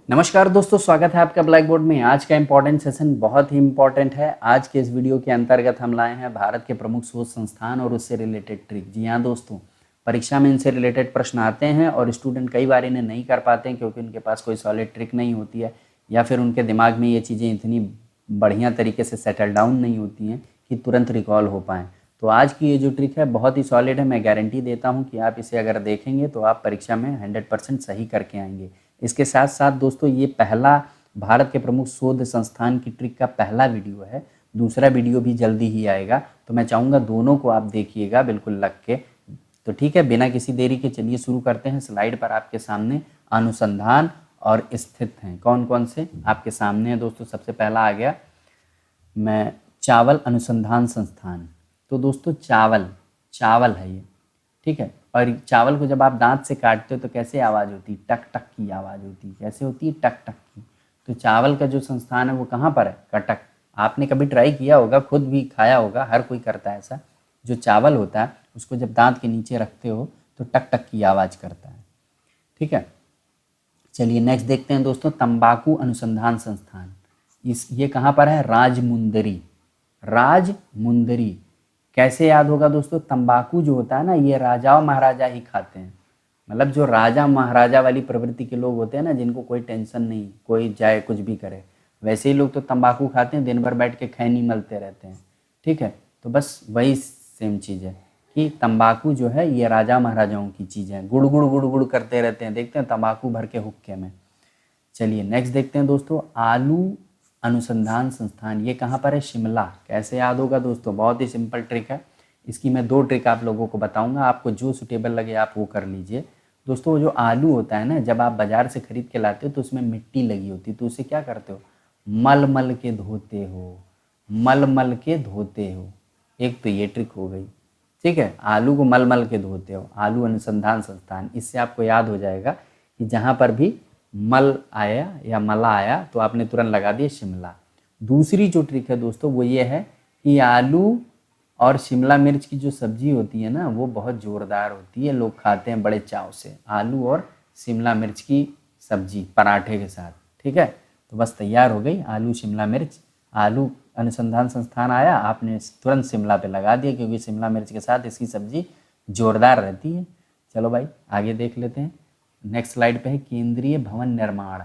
नमस्कार दोस्तों, स्वागत है आपका ब्लैक बोर्ड में। आज का इम्पोर्टेंट सेशन बहुत ही इम्पोर्टेंट है। आज के इस वीडियो के अंतर्गत हम लाए हैं भारत के प्रमुख शोध संस्थान और उससे रिलेटेड ट्रिक। जी हाँ दोस्तों, परीक्षा में इनसे रिलेटेड प्रश्न आते हैं और स्टूडेंट कई बार इन्हें नहीं कर पाते हैं क्योंकि उनके पास कोई सॉलिड ट्रिक नहीं होती है या फिर उनके दिमाग में ये चीज़ें इतनी बढ़िया तरीके से सेटल डाउन नहीं होती हैं कि तुरंत रिकॉल हो पाएँ। तो आज की ये जो ट्रिक है बहुत ही सॉलिड है। मैं गारंटी देता हूँ कि आप इसे अगर देखेंगे तो आप परीक्षा में 100% सही करके आएंगे। इसके साथ साथ दोस्तों, ये पहला भारत के प्रमुख शोध संस्थान की ट्रिक का पहला वीडियो है। दूसरा वीडियो भी जल्दी ही आएगा, तो मैं चाहूँगा दोनों को आप देखिएगा बिल्कुल लग के। तो ठीक है, बिना किसी देरी के चलिए शुरू करते हैं। स्लाइड पर आपके सामने अनुसंधान और स्थित हैं, कौन कौन से आपके सामने हैं दोस्तों। सबसे पहला आ गया मैं चावल अनुसंधान संस्थान। तो दोस्तों चावल चावल है ये, ठीक है। और चावल को जब आप दांत से काटते हो तो कैसे आवाज़ होती है? टक टक की आवाज़ होती है। कैसे होती है? टक टक की। तो चावल का जो संस्थान है वो कहाँ पर है? कटक। आपने कभी ट्राई किया होगा, खुद भी खाया होगा, हर कोई करता है ऐसा। जो चावल होता है उसको जब दांत के नीचे रखते हो तो टक टक की आवाज़ करता है, ठीक है। चलिए नेक्स्ट देखते हैं दोस्तों, तंबाकू अनुसंधान संस्थान। ये कहाँ पर है? राजमुंदरी। राजमुंदरी। कैसे याद होगा दोस्तों? तंबाकू जो होता है ना, ये राजा और महाराजा ही खाते हैं। मतलब जो राजा महाराजा वाली प्रवृत्ति के लोग होते हैं ना, जिनको कोई टेंशन नहीं, कोई चाहे कुछ भी करे, वैसे ही लोग तो तंबाकू खाते हैं, दिन भर बैठ के खैनी मलते रहते हैं, ठीक है। तो बस वही सेम चीज़ है कि तंबाकू जो है ये राजा महाराजाओं की चीज़ है। गुड़ गुड़ गुड़ गुड़ करते रहते हैं, देखते हैं तंबाकू भर के हुक्के में। चलिए नेक्स्ट देखते हैं दोस्तों, आलू अनुसंधान संस्थान। ये कहाँ पर है? शिमला। कैसे याद होगा दोस्तों? बहुत ही सिंपल ट्रिक है। इसकी मैं दो ट्रिक आप लोगों को बताऊंगा, आपको जो सूटेबल लगे आप वो कर लीजिए। दोस्तों जो आलू होता है ना, जब आप बाज़ार से खरीद के लाते हो तो उसमें मिट्टी लगी होती है, तो उसे क्या करते हो? मल मल के धोते हो। मल मल के धोते हो। एक तो ये ट्रिक हो गई, ठीक है। आलू को मल मल के धोते हो, आलू अनुसंधान संस्थान। इससे आपको याद हो जाएगा कि जहाँ पर भी मल आया या मला आया तो आपने तुरंत लगा दिया शिमला। दूसरी जो ट्रिक है दोस्तों वो ये है कि आलू और शिमला मिर्च की जो सब्जी होती है ना, वो बहुत ज़ोरदार होती है, लोग खाते हैं बड़े चाव से। आलू और शिमला मिर्च की सब्जी पराठे के साथ, ठीक है। तो बस तैयार हो गई आलू शिमला मिर्च। आलू अनुसंधान संस्थान आया, आपने तुरंत शिमला पे लगा दिया क्योंकि शिमला मिर्च के साथ इसकी सब्जी जोरदार रहती है। चलो भाई आगे देख लेते हैं। नेक्स्ट स्लाइड पे है केंद्रीय भवन निर्माण।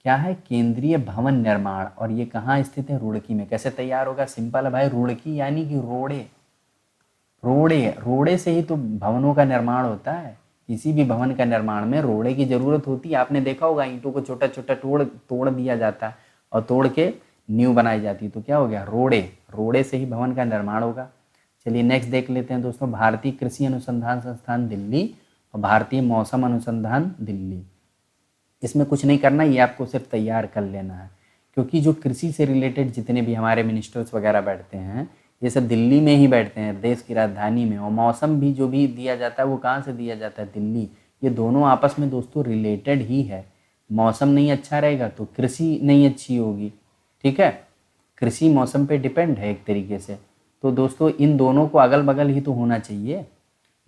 क्या है? केंद्रीय भवन निर्माण। और ये कहाँ स्थित है? रुड़की में। कैसे तैयार होगा? सिंपल है भाई, रुड़की यानी कि रोड़े। रोड़े रोड़े से ही तो भवनों का निर्माण होता है। किसी भी भवन का निर्माण में रोड़े की ज़रूरत होती है। आपने देखा होगा ईंटों को छोटा छोटा तोड़ तोड़ दिया जाता है और तोड़ के नींव बनाई जाती है, तो क्या हो गया? रोड़े। रोड़े से ही भवन का निर्माण होगा। चलिए नेक्स्ट देख लेते हैं दोस्तों, भारतीय कृषि अनुसंधान संस्थान दिल्ली और भारतीय मौसम अनुसंधान दिल्ली। इसमें कुछ नहीं करना, ये आपको सिर्फ तैयार कर लेना है क्योंकि जो कृषि से रिलेटेड जितने भी हमारे मिनिस्टर्स वगैरह बैठते हैं ये सब दिल्ली में ही बैठते हैं, देश की राजधानी में। और मौसम भी जो भी दिया जाता है वो कहाँ से दिया जाता है? दिल्ली। ये दोनों आपस में दोस्तों रिलेटेड ही है। मौसम नहीं अच्छा रहेगा तो कृषि नहीं अच्छी होगी, ठीक है। कृषि मौसम पे डिपेंड है एक तरीके से। तो दोस्तों इन दोनों को अगल बगल ही तो होना चाहिए।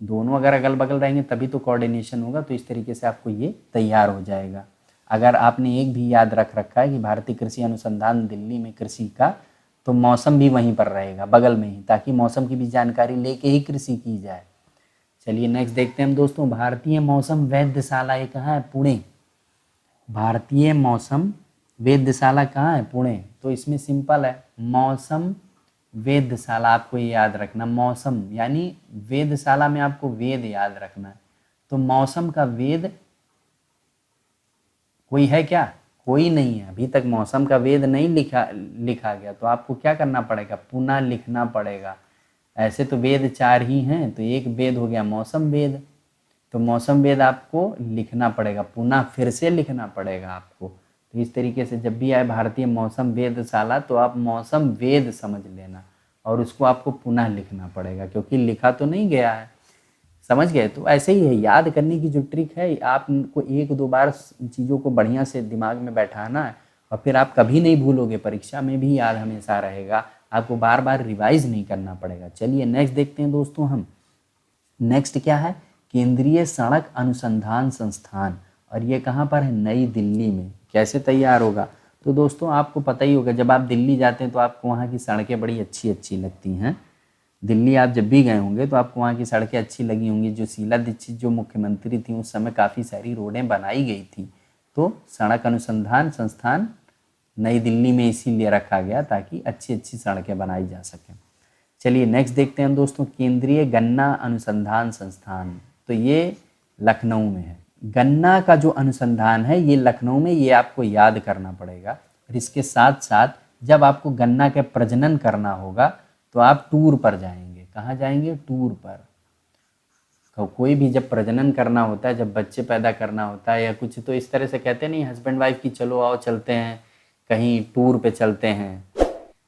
दोनों अगर अगल बगल रहेंगे तभी तो कोऑर्डिनेशन होगा। तो इस तरीके से आपको ये तैयार हो जाएगा। अगर आपने एक भी याद रख रखा है कि भारतीय कृषि अनुसंधान दिल्ली में कृषि का, तो मौसम भी वहीं पर रहेगा बगल में ही, ताकि मौसम की भी जानकारी लेके ही कृषि की जाए। चलिए नेक्स्ट देखते हैं हम दोस्तों, भारतीय मौसम वेधशाला। ये कहाँ है? पुणे। भारतीय मौसम वेधशाला कहाँ है? पुणे। तो इसमें सिंपल है, मौसम वेधशाला। आपको ये याद रखना, मौसम यानी वेधशाला में आपको वेद याद रखना है। तो मौसम का वेद कोई है क्या? कोई नहीं है। अभी तक मौसम का वेद नहीं लिखा गया, तो आपको क्या करना पड़ेगा? पुनः लिखना पड़ेगा। ऐसे तो वेद चार ही हैं, तो एक वेद हो गया मौसम वेद। तो मौसम वेद आपको लिखना पड़ेगा, पुनः फिर से लिखना पड़ेगा आपको। तो इस तरीके से जब भी आए भारतीय मौसम वेधशाला तो आप मौसम वेद समझ लेना और उसको आपको पुनः लिखना पड़ेगा क्योंकि लिखा तो नहीं गया है। समझ गए? तो ऐसे ही है, याद करने की जो ट्रिक है, आपको एक दो बार चीज़ों को बढ़िया से दिमाग में बैठाना है और फिर आप कभी नहीं भूलोगे, परीक्षा में भी याद हमेशा रहेगा। आपको बार बार रिवाइज नहीं करना पड़ेगा। चलिए नेक्स्ट देखते हैं दोस्तों हम। नेक्स्ट क्या है? केंद्रीय सड़क अनुसंधान संस्थान। और ये कहाँ पर है, नई दिल्ली में। कैसे तैयार होगा, तो दोस्तों आपको पता ही होगा, जब आप दिल्ली जाते हैं तो आपको वहाँ की सड़कें बड़ी अच्छी अच्छी लगती हैं। दिल्ली आप जब भी गए होंगे तो आपको वहाँ की सड़कें अच्छी लगी होंगी। जो शीला दीक्षित जो मुख्यमंत्री थी उस समय काफ़ी सारी रोडें बनाई गई थी। तो सड़क अनुसंधान संस्थान नई दिल्ली में इसीलिए रखा गया ताकि अच्छी अच्छी सड़कें बनाई जा सकें। चलिए नेक्स्ट देखते हैं दोस्तों, केंद्रीय गन्ना अनुसंधान संस्थान। तो ये लखनऊ में है। गन्ना का जो अनुसंधान है ये लखनऊ में, ये आपको याद करना पड़ेगा। और इसके साथ साथ जब आपको गन्ना के प्रजनन करना होगा तो आप टूर पर जाएंगे। कहाँ जाएंगे, टूर पर। कोई भी जब प्रजनन करना होता है, जब बच्चे पैदा करना होता है या कुछ, तो इस तरह से कहते नहीं हस्बैंड वाइफ की, चलो आओ चलते हैं कहीं टूर पे चलते हैं,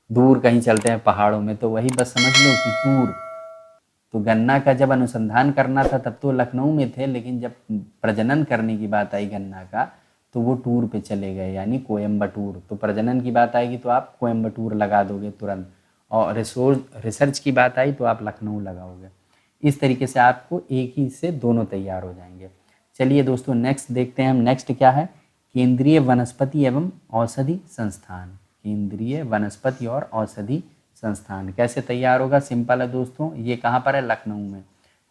दूर कहीं चलते हैं पहाड़ों में, तो वही बस समझ लो कि टूर। तो गन्ना का जब अनुसंधान करना था तब तो लखनऊ में थे, लेकिन जब प्रजनन करने की बात आई गन्ना का तो वो टूर पे चले गए, यानी कोयम्बटूर। तो प्रजनन की बात आएगी तो आप कोयम्बटूर लगा दोगे तुरंत, और रिसर्च की बात आई तो आप लखनऊ लगाओगे। इस तरीके से आपको एक ही से दोनों तैयार हो जाएंगे। चलिए दोस्तों नेक्स्ट देखते हैं हम। नेक्स्ट क्या है, केंद्रीय वनस्पति एवं औषधि संस्थान। केंद्रीय वनस्पति और औषधि संस्थान कैसे तैयार होगा, सिंपल है दोस्तों। ये कहाँ पर है, लखनऊ में।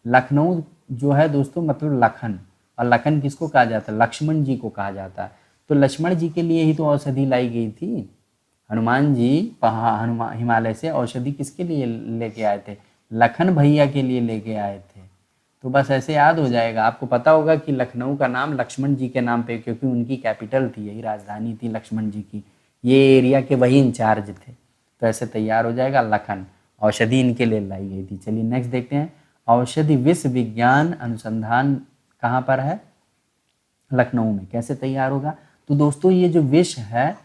लखनऊ जो है दोस्तों मतलब लखन, और लखन किसको कहा जाता है, लक्ष्मण जी को कहा जाता है। तो लक्ष्मण जी के लिए ही तो औषधि लाई गई थी। हनुमान जी हनुमान हिमालय से औषधि किसके लिए लेके आए थे, लखन भैया के लिए लेके आए थे। तो बस ऐसे याद हो जाएगा। आपको पता होगा कि लखनऊ का नाम लक्ष्मण जी के नाम पे, क्योंकि उनकी कैपिटल थी, यही राजधानी थी लक्ष्मण जी की, ये एरिया के वही इंचार्ज थे। तो ऐसे तैयार हो जाएगा लखन, औषधि इनके लिए लाई गई थी। चलिए नेक्स्ट देखते हैं, औषधि विश्व विज्ञान अनुसंधान कहाँ पर है, लखनऊ में। कैसे तैयार होगा, तो दोस्तों ये जो विष है,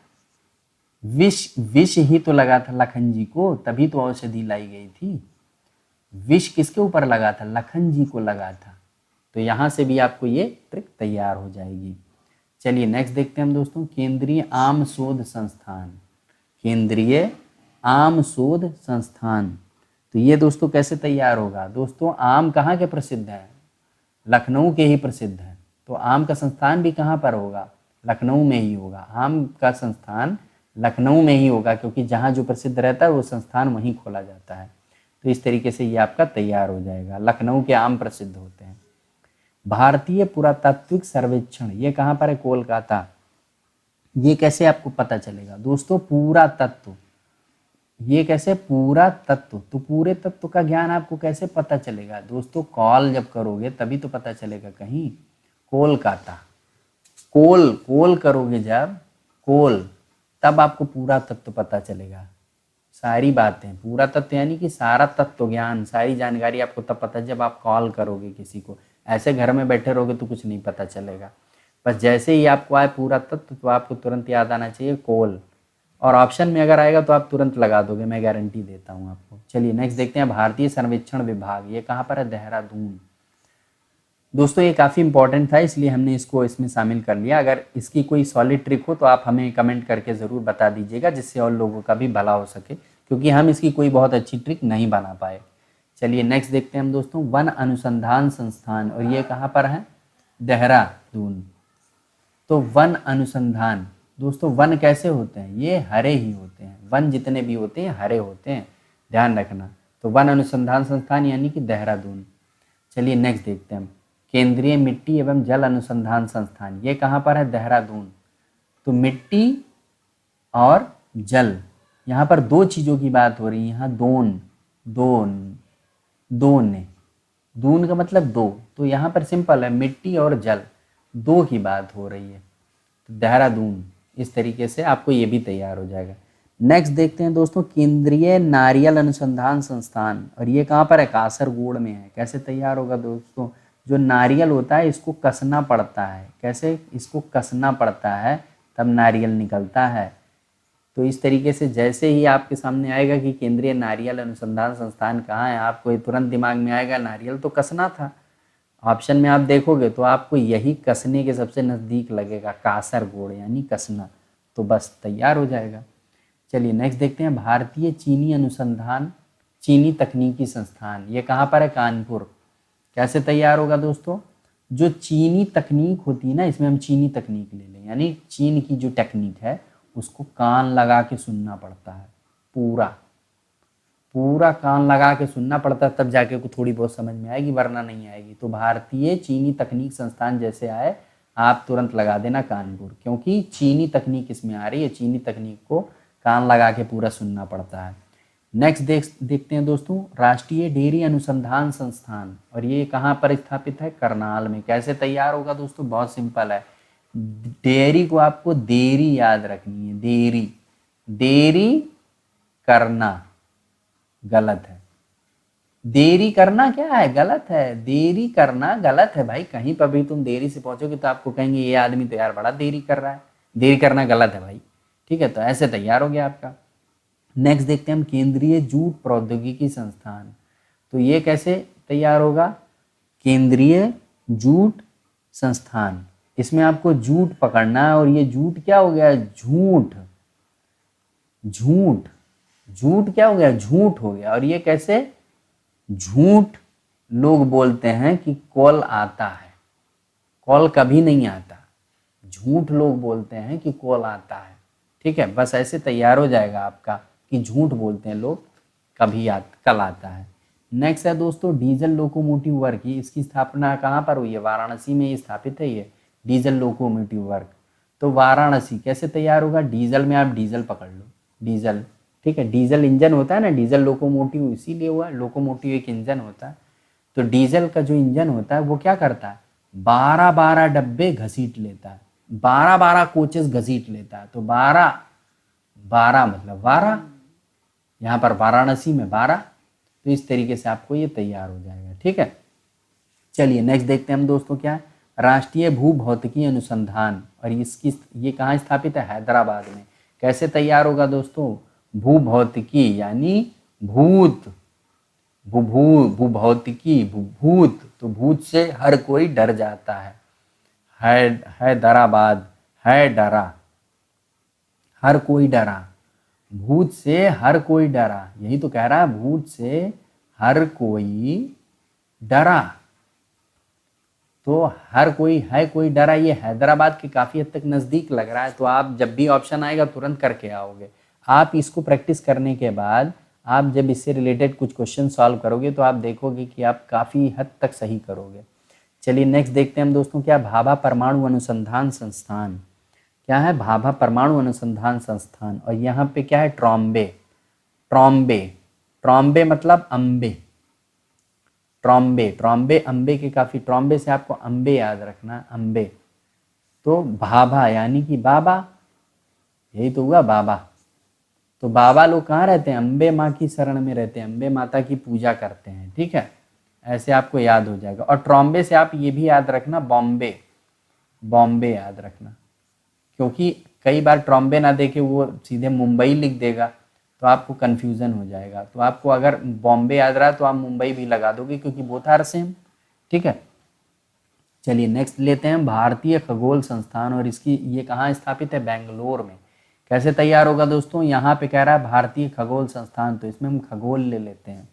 विष ही तो लगा था लखन जी को, तभी तो औषधि लाई गई थी। विष किसके ऊपर लगा था, लखन जी को लगा था। तो यहाँ से भी आपको ये ट्रिक तैयार हो जाएगी। चलिए नेक्स्ट देखते हैं हम दोस्तों, केंद्रीय आम शोध संस्थान। केंद्रीय आम शोध संस्थान, तो ये दोस्तों कैसे तैयार होगा, दोस्तों आम कहाँ के प्रसिद्ध है, लखनऊ के ही प्रसिद्ध है। तो आम का संस्थान भी कहाँ पर होगा, लखनऊ में ही होगा। आम का संस्थान लखनऊ में ही होगा, क्योंकि जहाँ जो प्रसिद्ध रहता है वो संस्थान वहीं खोला जाता है। तो इस तरीके से ये आपका तैयार हो जाएगा। लखनऊ के आम प्रसिद्ध होते हैं। भारतीय पुरातात्विक सर्वेक्षण, ये कहाँ पर है, कोलकाता। ये कैसे आपको पता चलेगा दोस्तों, पूरा तत्व, ये कैसे, पूरा तत्व। तो पूरे तत्व का ज्ञान आपको कैसे पता चलेगा दोस्तों, कॉल जब करोगे तभी तो पता चलेगा। कहीं कोलकाता, कोल कोल करोगे जब, कोल, तब आपको पूरा तत्व पता चलेगा। सारी बातें, पूरा तत्व यानी कि सारा तत्व ज्ञान, सारी जानकारी आपको तब पता है जब आप कॉल करोगे किसी को। ऐसे घर में बैठे रहोगे तो कुछ नहीं पता चलेगा। बस जैसे ही आपको आए पूरा तत्व तो आपको तुरंत याद आना चाहिए कोल, और ऑप्शन में अगर आएगा तो आप तुरंत लगा दोगे, मैं गारंटी देता हूँ आपको। चलिए नेक्स्ट देखते हैं, भारतीय सर्वेक्षण विभाग, ये कहाँ पर है, देहरादून। दोस्तों ये काफ़ी इंपॉर्टेंट था, इसलिए हमने इसको इसमें शामिल कर लिया। अगर इसकी कोई सॉलिड ट्रिक हो तो आप हमें कमेंट करके ज़रूर बता दीजिएगा, जिससे और लोगों का भी भला हो सके, क्योंकि हम इसकी कोई बहुत अच्छी ट्रिक नहीं बना पाए। चलिए नेक्स्ट देखते हैं हम दोस्तों, वन अनुसंधान संस्थान, और ये कहाँ पर है, देहरादून। तो वन अनुसंधान, दोस्तों वन कैसे होते हैं, ये हरे ही होते हैं। वन जितने भी होते हैं हरे होते हैं, ध्यान रखना। तो वन अनुसंधान संस्थान यानी कि देहरादून। चलिए नेक्स्ट देखते हैं, केंद्रीय मिट्टी एवं जल अनुसंधान संस्थान, ये कहाँ पर है, देहरादून। तो मिट्टी और जल, यहाँ पर दो चीज़ों की बात हो रही है। यहाँ दोन, दोन, दोन है, दून का मतलब दो। तो यहाँ पर सिंपल है, मिट्टी और जल दो की बात हो रही है। तो देहरादून, इस तरीके से आपको ये भी तैयार हो जाएगा। नेक्स्ट देखते हैं दोस्तों, केंद्रीय नारियल अनुसंधान संस्थान, और ये कहाँ पर है, कासरगोड में है। कैसे तैयार होगा दोस्तों, जो नारियल होता है इसको कसना पड़ता है। कैसे, इसको कसना पड़ता है तब नारियल निकलता है। तो इस तरीके से जैसे ही आपके सामने आएगा कि केंद्रीय नारियल अनुसंधान संस्थान कहाँ है, आपको तुरंत दिमाग में आएगा नारियल तो कसना था। ऑप्शन में आप देखोगे तो आपको यही कसने के सबसे नज़दीक लगेगा, कासरगोड यानी कसना। तो बस तैयार हो जाएगा। चलिए नेक्स्ट देखते हैं, भारतीय चीनी अनुसंधान चीनी तकनीकी संस्थान, ये कहाँ पर है, कानपुर। कैसे तैयार होगा दोस्तों, जो चीनी तकनीक होती है ना, इसमें हम चीनी तकनीक ले लें, यानी चीन की जो टेक्निक है उसको कान लगा के सुनना पड़ता है, पूरा पूरा कान लगा के सुनना पड़ता है, तब जाके को थोड़ी बहुत समझ में आएगी, वरना नहीं आएगी। तो भारतीय चीनी तकनीक संस्थान जैसे आए आप तुरंत लगा देना कानपुर, क्योंकि चीनी तकनीक इसमें आ रही है, चीनी तकनीक को कान लगा के पूरा सुनना पड़ता है। नेक्स्ट देखते हैं दोस्तों, राष्ट्रीय डेयरी अनुसंधान संस्थान, और ये कहाँ पर स्थापित है? करनाल में। कैसे तैयार होगा दोस्तों? बहुत सिंपल है, डेयरी को आपको देरी याद रखनी है, देरी, देरी करना गलत है, देरी करना क्या है? गलत है, देरी करना गलत है भाई। कहीं पर भी तुम देरी से पहुंचोगे तो आपको कहेंगे ये आदमी तो यार बड़ा देरी कर रहा है, देरी करना गलत है भाई, ठीक है। तो ऐसे तैयार हो गया आपका। नेक्स्ट देखते हैं हम, केंद्रीय जूट प्रौद्योगिकी संस्थान, तो ये कैसे तैयार होगा? केंद्रीय जूट संस्थान, इसमें आपको जूट पकड़ना है, और ये जूट क्या हो गया? झूठ, झूठ, झूठ क्या हो गया? झूठ हो गया। और ये कैसे? झूठ लोग बोलते हैं कि कॉल आता है, कॉल कभी नहीं आता, झूठ लोग बोलते हैं कि कॉल आता है, ठीक है। बस ऐसे तैयार हो जाएगा आपका कि झूठ बोलते हैं लोग, कभी कल आता है। नेक्स्ट है दोस्तों, डीजल लोकोमोटिव वर्क, इसकी स्थापना कहाँ पर हुई है? वाराणसी में स्थापित है ये डीजल लोकोमोटिव वर्क। तो वाराणसी कैसे तैयार होगा? डीजल में आप डीजल पकड़ लो, डीजल, ठीक है। डीजल इंजन होता है ना, डीजल लोकोमोटिव इसीलिए हुआ, लोकोमोटिव एक इंजन होता है। तो डीजल का जो इंजन होता है वो क्या करता है? 12-12 डब्बे घसीट लेता है, 12-12 कोचेस घसीट लेता है। तो 12 मतलब 12, यहाँ पर वाराणसी में 12। तो इस तरीके से आपको ये तैयार हो जाएगा, ठीक है। चलिए नेक्स्ट देखते हैं हम दोस्तों, क्या है? राष्ट्रीय भूभौतिकी अनुसंधान, और इसकी ये कहाँ स्थापित है? हैदराबाद में। कैसे तैयार होगा दोस्तों? भूभौतिकी यानी भूत, भूभौतिकी, भूत, तो भूत से हर कोई डर जाता है, हैदराबाद, है डरा, हर कोई डरा, भूत से हर कोई डरा, यही तो कह रहा है, भूत से हर कोई डरा। तो हर कोई है कोई डरा, ये हैदराबाद के काफ़ी हद तक नज़दीक लग रहा है। तो आप जब भी ऑप्शन आएगा तुरंत करके आओगे। आप इसको प्रैक्टिस करने के बाद आप जब इससे रिलेटेड कुछ क्वेश्चन सॉल्व करोगे तो आप देखोगे कि आप काफ़ी हद तक सही करोगे। चलिए नेक्स्ट देखते हैं हम दोस्तों, क्या? भाभा परमाणु अनुसंधान संस्थान, क्या है? भाभा परमाणु अनुसंधान संस्थान, और यहाँ पे क्या है? ट्रॉम्बे, ट्रॉम्बे, ट्रॉम्बे मतलब अम्बे, ट्रॉम्बे, ट्रॉम्बे अम्बे के काफ़ी, ट्रॉम्बे से आपको अम्बे याद रखना, अम्बे। तो भाभा यानी कि बाबा, यही तो हुआ बाबा। तो बाबा लोग कहाँ रहते हैं? अम्बे माँ की शरण में रहते हैं, अम्बे माता की पूजा करते हैं, ठीक है। ऐसे आपको याद हो जाएगा। और ट्रॉम्बे से आप ये भी याद रखना, बॉम्बे, बॉम्बे याद रखना, क्योंकि कई बार ट्रॉम्बे ना देके वो सीधे मुंबई लिख देगा तो आपको कन्फ्यूज़न हो जाएगा। तो आपको अगर बॉम्बे याद रहा तो आप मुंबई भी लगा दोगे, क्योंकि बोथ आर सेम, ठीक है। चलिए नेक्स्ट लेते हैं, भारतीय खगोल संस्थान, और इसकी ये कहाँ स्थापित है? बेंगलोर में। कैसे तैयार होगा दोस्तों? यहाँ पे कह रहा है भारतीय खगोल संस्थान, तो इसमें हम खगोल ले लेते हैं,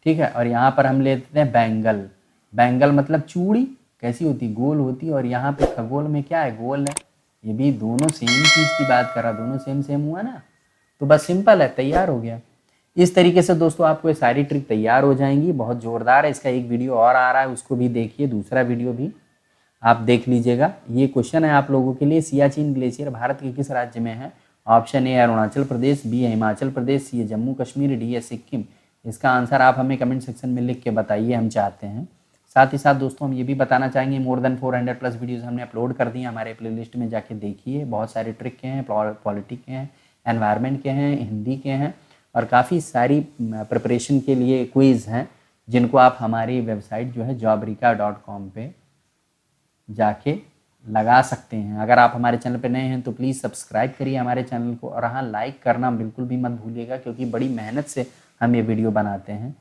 ठीक है। और यहाँ पर हम ले लेते हैं बैंगल, बैंगल मतलब चूड़ी, कैसी होती? गोल होती। और यहाँ पे खगोल में क्या है? गोल है। ये भी दोनों सेम चीज़ की बात कर रहा, दोनों सेम सेम हुआ ना। तो बस सिंपल है, तैयार हो गया। इस तरीके से दोस्तों आपको ये सारी ट्रिक तैयार हो जाएंगी, बहुत ज़ोरदार है। इसका एक वीडियो और आ रहा है, उसको भी देखिए, दूसरा वीडियो भी आप देख लीजिएगा। ये क्वेश्चन है आप लोगों के लिए, सियाचिन ग्लेशियर भारत के किस राज्य में है? Option A Arunachal Pradesh, B है हिमाचल प्रदेश, सी है जम्मू कश्मीर, डी है सिक्किम। इसका आंसर आप हमें कमेंट सेक्शन में लिख के बताइए, हम चाहते हैं। साथ ही साथ दोस्तों हम ये भी बताना चाहेंगे, मोर देन 400 प्लस वीडियोस हमने अपलोड कर दिए, हमारे प्लेलिस्ट में जाके देखिए। बहुत सारे ट्रिक के हैं, पॉलिटिक के हैं, एनवायरनमेंट के हैं, हिंदी के हैं, और काफ़ी सारी प्रिपरेशन के लिए क्विज़ हैं, जिनको आप हमारी वेबसाइट जो है jobrika.com पे जाके लगा सकते हैं। अगर आप हमारे चैनल पर नए हैं तो प्लीज़ सब्सक्राइब करिए हमारे चैनल को, और हाँ, लाइक करना बिल्कुल भी मत भूलिएगा, क्योंकि बड़ी मेहनत से हम ये वीडियो बनाते हैं।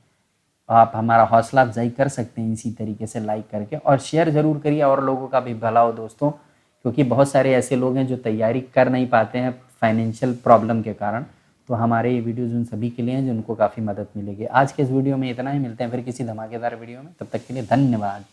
आप हमारा हौसला अफजाई कर सकते हैं इसी तरीके से लाइक करके, और शेयर ज़रूर करिए, और लोगों का भी भला हो दोस्तों, क्योंकि बहुत सारे ऐसे लोग हैं जो तैयारी कर नहीं पाते हैं फाइनेंशियल प्रॉब्लम के कारण। तो हमारे ये वीडियोज़ उन सभी के लिए हैं जिनको काफ़ी मदद मिलेगी। आज के इस वीडियो में इतना ही, मिलते हैं फिर किसी धमाकेदार वीडियो में, तब तक के लिए धन्यवाद।